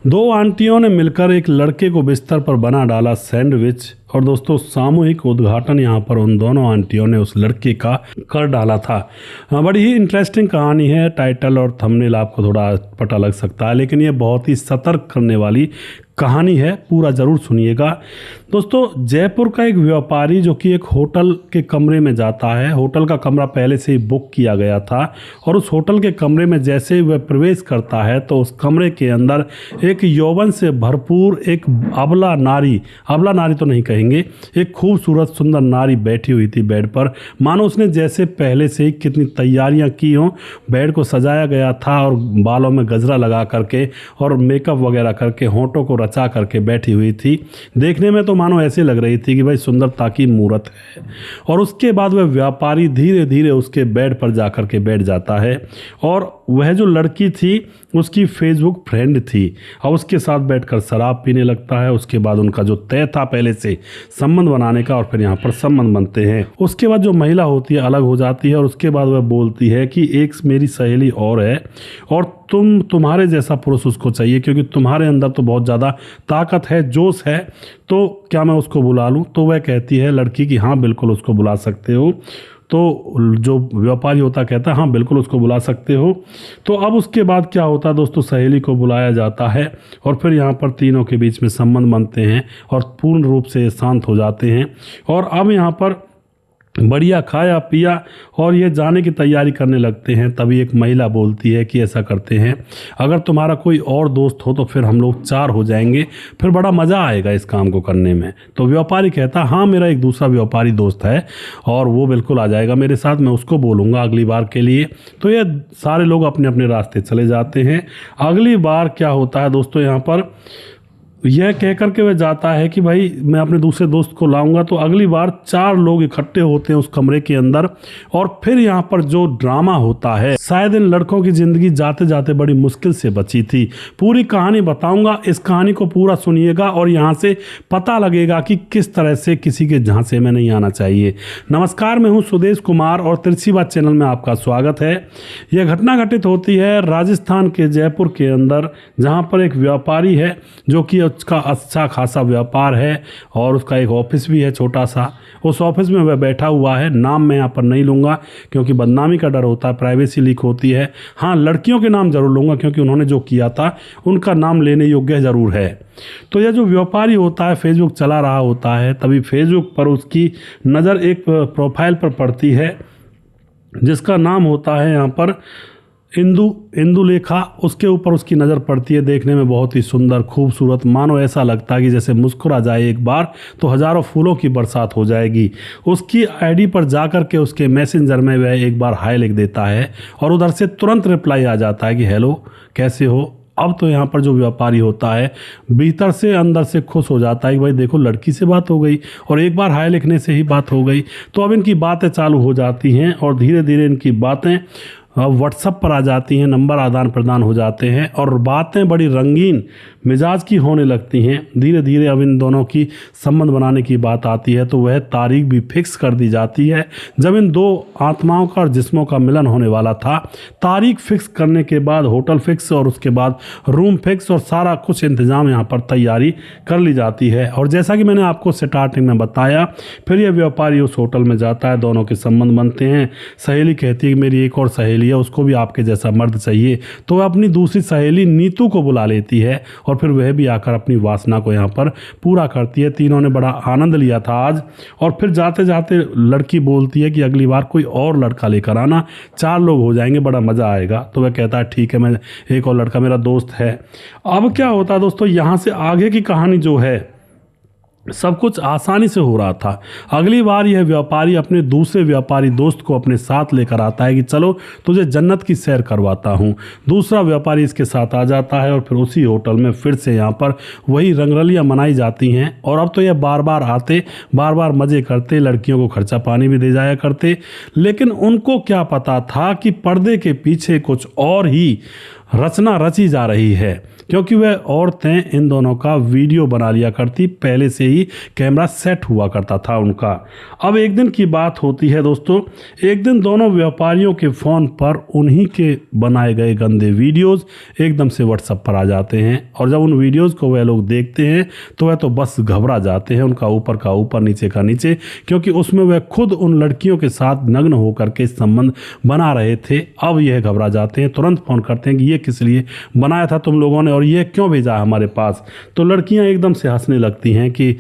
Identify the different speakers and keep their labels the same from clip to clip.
Speaker 1: दो आंटियों ने मिलकर एक लड़के को बिस्तर पर बना डाला सैंडविच। और दोस्तों सामूहिक उद्घाटन यहाँ पर उन दोनों आंटियों ने उस लड़के का कर डाला था। बड़ी ही इंटरेस्टिंग कहानी है। टाइटल और थंबनेल आपको थोड़ा पता लग सकता है, लेकिन ये बहुत ही सतर्क करने वाली कहानी है। पूरा ज़रूर सुनिएगा। दोस्तों जयपुर का एक व्यापारी जो कि एक होटल के कमरे में जाता है। होटल का कमरा पहले से ही बुक किया गया था और उस होटल के कमरे में जैसे ही वह प्रवेश करता है तो उस कमरे के अंदर एक यौवन से भरपूर एक अबला नारी तो नहीं कहेंगे, एक खूबसूरत सुंदर नारी बैठी हुई थी बेड पर। मानो उसने जैसे पहले से ही कितनी तैयारियां की हों। बेड को सजाया गया था और बालों में गजरा लगा करके और मेकअप वगैरह करके होंठों को रचा करके बैठी हुई थी। देखने में तो मानो ऐसे लग रही थी कि भाई सुंदरता की मूरत है। और उसके बाद वह व्यापारी धीरे धीरे उसके बेड पर जाकर के बैठ जाता है और वह जो लड़की थी उसकी फेसबुक फ्रेंड थी और उसके साथ बैठकर शराब पीने लगता है। उसके बाद उनका जो तय था पहले से संबंध बनाने का और फिर यहाँ पर संबंध बनते हैं। उसके बाद जो महिला होती है अलग हो जाती है और उसके बाद वह बोलती है कि एक मेरी सहेली और है और तुम्हारे जैसा पुरुष उसको चाहिए क्योंकि तुम्हारे अंदर तो बहुत ज़्यादा ताकत है, जोश है, तो क्या मैं उसको बुला लूँ? तो वह कहती है लड़की कि हाँ बिल्कुल उसको बुला सकते हो। तो जो व्यापारी होता कहता है हाँ बिल्कुल उसको बुला सकते हो। तो अब उसके बाद क्या होता है दोस्तों, सहेली को बुलाया जाता है और फिर यहाँ पर तीनों के बीच में संबंध बनते हैं और पूर्ण रूप से शांत हो जाते हैं। और अब यहाँ पर बढ़िया खाया पिया और ये जाने की तैयारी करने लगते हैं। तभी एक महिला बोलती है कि ऐसा करते हैं, अगर तुम्हारा कोई और दोस्त हो तो फिर हम लोग 4 हो जाएंगे, फिर बड़ा मज़ा आएगा इस काम को करने में। तो व्यापारी कहता हाँ मेरा एक दूसरा व्यापारी दोस्त है और वो बिल्कुल आ जाएगा मेरे साथ, मैं उसको बोलूँगा अगली बार के लिए। तो ये सारे लोग अपने अपने रास्ते चले जाते हैं। अगली बार क्या होता है दोस्तों, यहाँ पर यह कह कर के वह जाता है कि भाई मैं अपने दूसरे दोस्त को लाऊंगा। तो अगली बार 4 लोग इकट्ठे होते हैं उस कमरे के अंदर और फिर यहाँ पर जो ड्रामा होता है, शायद इन लड़कों की ज़िंदगी जाते जाते बड़ी मुश्किल से बची थी। पूरी कहानी बताऊंगा, इस कहानी को पूरा सुनिएगा और यहाँ से पता लगेगा कि किस तरह से किसी के झांसे में नहीं आना चाहिए। नमस्कार, मैं हूँ सुदेश कुमार और तिरछी बात चैनल में आपका स्वागत है। यह घटना घटित होती है राजस्थान के जयपुर के अंदर, जहाँ पर एक व्यापारी है जो कि उसका अच्छा खासा व्यापार है और उसका एक ऑफिस भी है छोटा सा। उस ऑफिस में वह बैठा हुआ है। नाम मैं यहाँ पर नहीं लूँगा क्योंकि बदनामी का डर होता है, प्राइवेसी लीक होती है। हाँ, लड़कियों के नाम जरूर लूँगा क्योंकि उन्होंने जो किया था उनका नाम लेने योग्य ज़रूर है। तो यह जो व्यापारी होता है फेसबुक चला रहा होता है, तभी फेसबुक पर उसकी नज़र एक प्रोफाइल पर पड़ती है जिसका नाम होता है यहाँ पर इंदुलेखा। उसके ऊपर उसकी नज़र पड़ती है। देखने में बहुत ही सुंदर खूबसूरत, मानो ऐसा लगता है कि जैसे मुस्कुरा जाए एक बार तो हज़ारों फूलों की बरसात हो जाएगी। उसकी आईडी पर जाकर के उसके मैसेंजर में वह एक बार हाय लिख देता है और उधर से तुरंत रिप्लाई आ जाता है कि हेलो कैसे हो। अब तो यहाँ पर जो व्यापारी होता है भीतर से अंदर से खुश हो जाता है कि भाई देखो लड़की से बात हो गई और एक बार हाय लिखने से ही बात हो गई। तो अब इनकी बातें चालू हो जाती हैं और धीरे धीरे इनकी बातें व्हाट्सएप पर आ जाती हैं, नंबर आदान प्रदान हो जाते हैं और बातें बड़ी रंगीन मिजाज की होने लगती हैं। धीरे धीरे अब इन दोनों की संबंध बनाने की बात आती है तो वह तारीख भी फिक्स कर दी जाती है जब इन दो आत्माओं का और जिस्मों का मिलन होने वाला था। तारीख फिक्स करने के बाद होटल फिक्स और उसके बाद रूम फिक्स और सारा कुछ इंतज़ाम यहाँ पर तैयारी कर ली जाती है। और जैसा कि मैंने आपको स्टार्टिंग में बताया, फिर यह व्यापारी उस होटल में जाता है, दोनों के संबंध बनते हैं। सहेली कहती है कि मेरी एक और सहेली है, उसको भी आपके जैसा मर्द चाहिए। तो वह अपनी दूसरी सहेली नीतू को बुला लेती है और फिर वह भी आकर अपनी वासना को यहाँ पर पूरा करती है। तीनों ने बड़ा आनंद लिया था आज। और फिर जाते जाते लड़की बोलती है कि अगली बार कोई और लड़का लेकर आना, 4 लोग हो जाएंगे, बड़ा मज़ा आएगा। तो वह कहता है ठीक है, मैं एक और लड़का मेरा दोस्त है। अब क्या होता है दोस्तों, यहाँ से आगे की कहानी जो है सब कुछ आसानी से हो रहा था। अगली बार यह व्यापारी अपने दूसरे व्यापारी दोस्त को अपने साथ लेकर आता है कि चलो तुझे जन्नत की सैर करवाता हूँ। दूसरा व्यापारी इसके साथ आ जाता है और फिर उसी होटल में फिर से यहाँ पर वही रंगरलियाँ मनाई जाती हैं। और अब तो यह बार बार आते, बार बार मज़े करते, लड़कियों को खर्चा पानी भी दे जाया करते। लेकिन उनको क्या पता था कि पर्दे के पीछे कुछ और ही रचना रची जा रही है, क्योंकि वह औरतें इन दोनों का वीडियो बना लिया करती, पहले से ही कैमरा सेट हुआ करता था उनका। अब एक दिन की बात होती है दोस्तों, एक दिन दोनों व्यापारियों के फ़ोन पर उन्हीं के बनाए गए गंदे वीडियोज़ एकदम से व्हाट्सएप पर आ जाते हैं, और जब उन वीडियोज़ को वह लोग देखते हैं तो वह तो बस घबरा जाते हैं, उनका ऊपर का ऊपर नीचे का नीचे, क्योंकि उसमें वह खुद उन लड़कियों के साथ नग्न होकर के संबंध बना रहे थे। अब यह घबरा जाते हैं, तुरंत फ़ोन करते हैं कि ये किस लिए बनाया था तुम लोगों ने और ये क्यों भेजा है हमारे पास। तो लड़कियां एकदम से हंसने लगती हैं कि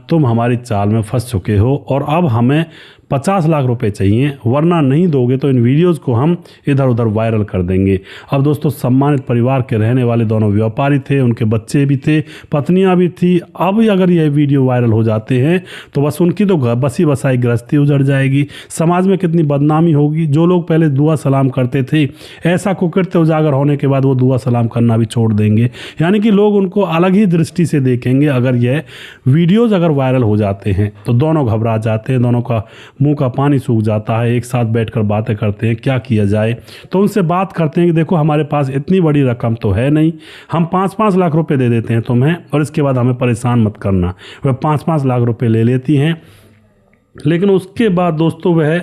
Speaker 1: तुम हमारी चाल में फंस चुके हो और अब हमें 50 लाख रुपए चाहिए, वरना नहीं दोगे तो इन वीडियोज़ को हम इधर उधर वायरल कर देंगे। अब दोस्तों सम्मानित परिवार के रहने वाले दोनों व्यापारी थे, उनके बच्चे भी थे, पत्नियां भी थी। अब अगर यह वीडियो वायरल हो जाते हैं तो बस उनकी तो बसी बसाई गृहस्थी उजड़ जाएगी, समाज में कितनी बदनामी होगी। जो लोग पहले दुआ सलाम करते थे, ऐसा कुकृत्य उजागर होने के बाद वो दुआ सलाम करना भी छोड़ देंगे, यानी कि लोग उनको अलग ही दृष्टि से देखेंगे अगर यह वीडियोज़ अगर वायरल हो जाते हैं। तो दोनों घबरा जाते हैं, दोनों का मुंह का पानी सूख जाता है, एक साथ बैठकर बातें करते हैं क्या किया जाए। तो उनसे बात करते हैं कि देखो हमारे पास इतनी बड़ी रकम तो है नहीं, हम 5-5 लाख रुपए दे देते हैं तुम्हें और इसके बाद हमें परेशान मत करना। वह 5-5 लाख रुपए ले लेती हैं, लेकिन उसके बाद दोस्तों वह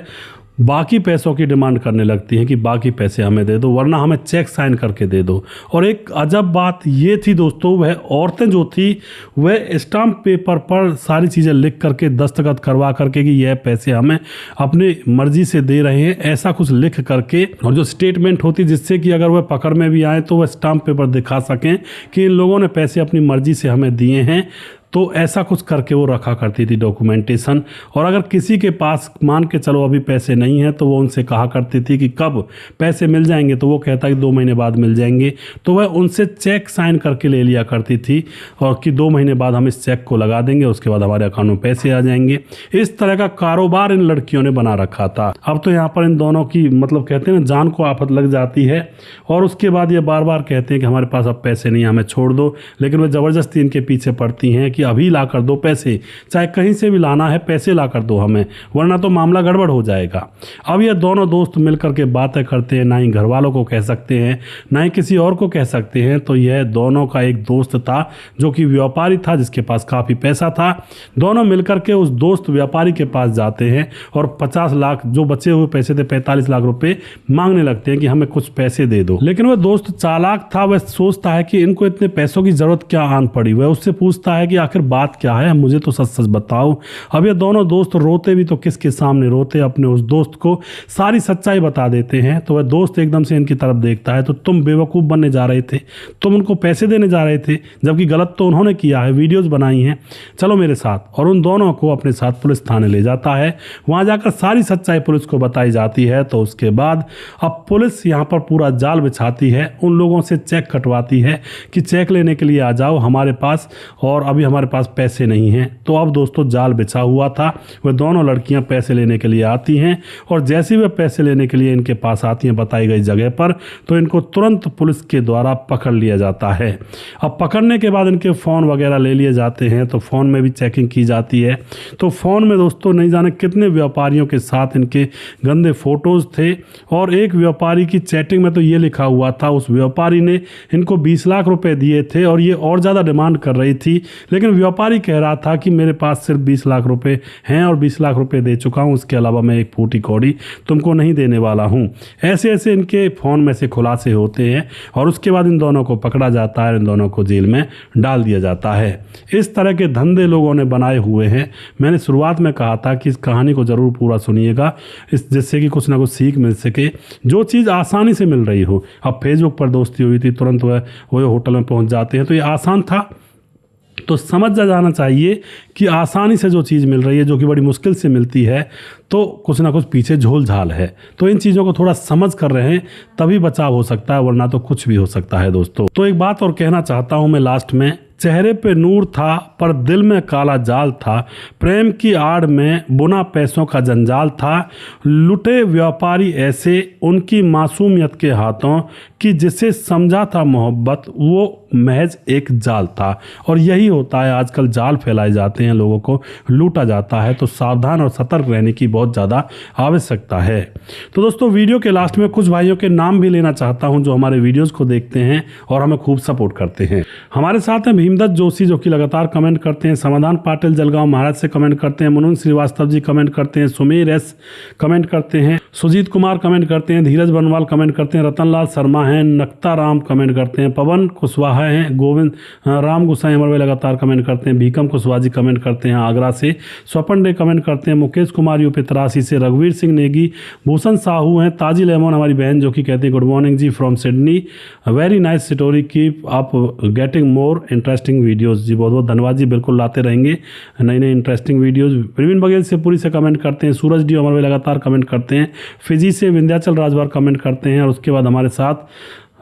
Speaker 1: बाकी पैसों की डिमांड करने लगती हैं कि बाकी पैसे हमें दे दो, वरना हमें चेक साइन करके दे दो। और एक अजब बात ये थी दोस्तों, वह औरतें जो थी वह स्टाम्प पेपर पर सारी चीज़ें लिख करके दस्तखत करवा करके कि यह पैसे हमें अपनी मर्जी से दे रहे हैं, ऐसा कुछ लिख करके, और जो स्टेटमेंट होती जिससे कि अगर वह पकड़ में भी आए तो वह स्टाम्प पेपर दिखा सकें कि इन लोगों ने पैसे अपनी मर्जी से हमें दिए हैं। तो ऐसा कुछ करके वो रखा करती थी डॉक्यूमेंटेशन। और अगर किसी के पास मान के चलो अभी पैसे नहीं हैं तो वो उनसे कहा करती थी कि कब पैसे मिल जाएंगे, तो वो कहता कि 2 महीने बाद मिल जाएंगे। तो वह उनसे चेक साइन करके ले लिया करती थी और कि 2 महीने बाद हम इस चेक को लगा देंगे, उसके बाद हमारे अकाउंट में पैसे आ जाएंगे। इस तरह का कारोबार इन लड़कियों ने बना रखा था। अब तो यहाँ पर इन दोनों की मतलब कहते हैं ना जान को आफत लग जाती है, और उसके बाद ये बार बार कहते हैं कि हमारे पास अब पैसे नहीं, हमें छोड़ दो। लेकिन वह ज़बरदस्ती इनके पीछे पड़ती हैं कि अभी ला कर दो पैसे, चाहे कहीं से भी लाना है पैसे ला कर दो हमें, वरना तो मामला गड़बड़ हो जाएगा। अब ये दोनों दोस्त मिलकर के बातें करते हैं, ना ही घर वालों को कह सकते हैं ना ही किसी और को कह सकते हैं। तो यह दोनों का एक दोस्त था जो कि व्यापारी था, जिसके पास काफ़ी पैसा था। दोनों मिलकर के उस दोस्त व्यापारी के पास जाते हैं और 50 लाख जो बचे हुए पैसे थे 45 लाख रुपए मांगने लगते हैं कि हमें कुछ पैसे दे दो। लेकिन वह दोस्त चालाक था, वह सोचता है कि इनको इतने पैसों की जरूरत क्या आन पड़ी। वह उससे पूछता है कि आखिर बात क्या है, मुझे तो सच सच बताओ। अब ये दोनों दोस्त रोते भी तो किसके सामने रोते, अपने उस दोस्त को सारी सच्चाई बता देते हैं। तो वह दोस्त एकदम से इनकी तरफ देखता है, तो तुम बेवकूफ़ बनने जा रहे थे, तुम उनको पैसे देने जा रहे थे, जबकि गलत तो उन्होंने किया है, वीडियोज़ बनाई हैं, चलो मेरे साथ। और उन दोनों को अपने साथ पुलिस थाने ले जाता है। वहाँ जाकर सारी सच्चाई पुलिस को बताई जाती है। तो उसके बाद अब पुलिस यहाँ पर पूरा जाल बिछाती है, उन लोगों से चेक कटवाती है कि चेक लेने के लिए आ जाओ हमारे पास, और अभी हमारे पास पैसे नहीं हैं। तो अब दोस्तों जाल बिछा हुआ था, वह दोनों लड़कियां पैसे लेने के लिए आती हैं, और जैसे ही वे पैसे लेने के लिए इनके पास आती हैं बताई गई जगह पर, तो इनको तुरंत पुलिस के द्वारा पकड़ लिया जाता है। अब पकड़ने के बाद इनके फ़ोन वगैरह ले लिए जाते हैं, तो फ़ोन में भी चेकिंग की जाती है। तो फ़ोन में दोस्तों नहीं जाने कितने व्यापारियों के साथ इनके गंदे फोटोज़ थे, और एक व्यापारी की चैटिंग में तो ये लिखा हुआ था, उस व्यापारी ने इनको 20 लाख रुपए दिए थे और ये और ज़्यादा डिमांड कर रही थी, लेकिन व्यापारी कह रहा था कि मेरे पास सिर्फ 20 लाख रुपए हैं और 20 लाख रुपए दे चुका हूं, उसके अलावा मैं एक फूटी कौड़ी तुमको नहीं देने वाला हूं। ऐसे ऐसे इनके फ़ोन में से खुलासे होते हैं, और उसके बाद इन दोनों को पकड़ा जाता है, इन दोनों को जेल में डाल दिया जाता है। इस तरह के धंधे लोगों ने बनाए हुए हैं। मैंने शुरुआत में कहा था कि इस कहानी को ज़रूर पूरा सुनिएगा, जिससे कि कुछ ना कुछ सीख मिल सके। जो चीज़ आसानी से मिल रही हो, अब फेसबुक पर दोस्ती हुई थी, तुरंत वह होटल में पहुंच जाते हैं, तो ये आसान था। तो समझ जाना चाहिए कि आसानी से जो चीज़ मिल रही है, जो कि बड़ी मुश्किल से मिलती है, तो कुछ ना कुछ पीछे झोल झाल है। तो इन चीज़ों को थोड़ा समझ कर रहे हैं तभी बचाव हो सकता है, वरना तो कुछ भी हो सकता है दोस्तों। तो एक बात और कहना चाहता हूँ मैं लास्ट में, चेहरे पे नूर था पर दिल में काला जाल था, प्रेम की आड़ में बुना पैसों का जंजाल था, लुटे व्यापारी ऐसे उनकी मासूमियत के हाथों कि जिसे समझा था मोहब्बत वो महज एक जाल था। और यही होता है, आजकल जाल फैलाए जाते हैं, लोगों को लूटा जाता है, तो सावधान और सतर्क रहने की बहुत ज़्यादा आवश्यकता है। तो दोस्तों वीडियो के लास्ट में कुछ भाइयों के नाम भी लेना चाहता हूं जो हमारे वीडियोस को देखते हैं और हमें खूब सपोर्ट करते हैं। हमारे साथ हैं भीमदत्त जोशी जो कि लगातार कमेंट करते हैं, समाधान पाटिल जलगांव महाराज से कमेंट करते हैं, मनोज श्रीवास्तव जी कमेंट करते हैं, सुमेर एस कमेंट करते हैं, सुजीत कुमार कमेंट करते हैं, धीरज बनवाल कमेंट करते हैं, रतनलाल शर्मा हैं, नक्ता राम कमेंट करते हैं, पवन कुशवाहा हैं, गोविंद राम गुसाई हमारे भाई लगातार कमेंट करते हैं, भीकम कुशवाहा जी कमेंट करते हैं आगरा से, स्वपन डे कमेंट करते हैं, मुकेश कुमार यूपी तरासी से, रघुवीर सिंह नेगी, भूषण साहू हैं, ताजी लेमन हमारी बहन जो कि कहते हैं गुड मॉर्निंग जी from Sydney, very nice story, keep up getting more interesting videos. जी बहुत बहुत धन्यवाद जी, बिल्कुल लाते रहेंगे नई नई इंटरेस्टिंग वीडियोस। प्रवीण बघेल से पूरी से कमेंट करते हैं, सूरज डी हमारे लगातार कमेंट करते हैं, फिजी से विंध्याचल राजभर कमेंट करते हैं और उसके बाद हमारे साथ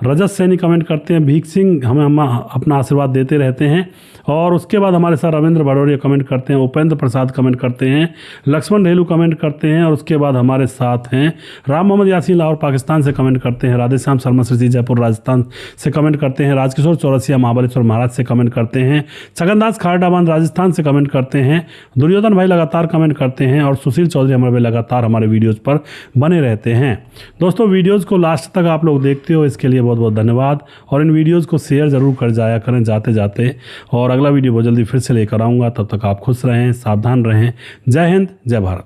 Speaker 1: रजत सैनी कमेंट करते हैं, भीख सिंह हमें हम अपना आशीर्वाद देते रहते हैं और उसके बाद हमारे साथ रविंद्र भड़ोरिया कमेंट करते हैं, उपेंद्र प्रसाद कमेंट करते हैं, लक्ष्मण ढेलू कमेंट करते हैं और उसके बाद हमारे साथ हैं राम मोहम्मद यासीन लाहौर पाकिस्तान से कमेंट करते हैं, राधेश्याम शर्मा श्री जयपुर राजस्थान से कमेंट करते हैं, राजकिशोर चौरसिया महाबलेश्वर महाराज से कमेंट करते हैं, छगनदास खारडाबाद राजस्थान से कमेंट करते हैं, दुर्योधन भाई लगातार कमेंट करते हैं और सुशील चौधरी हमारे भाई लगातार हमारे वीडियोज़ पर बने रहते हैं। दोस्तों वीडियोज़ को लास्ट तक आप लोग देखते हो, इसके लिए बहुत बहुत धन्यवाद और इन वीडियोज़ को शेयर ज़रूर कर जाया करें जाते जाते और अगला वीडियो बहुत जल्दी फिर से लेकर आऊँगा। तब तक आप खुश रहें, सावधान रहें। जय हिंद, जय भारत।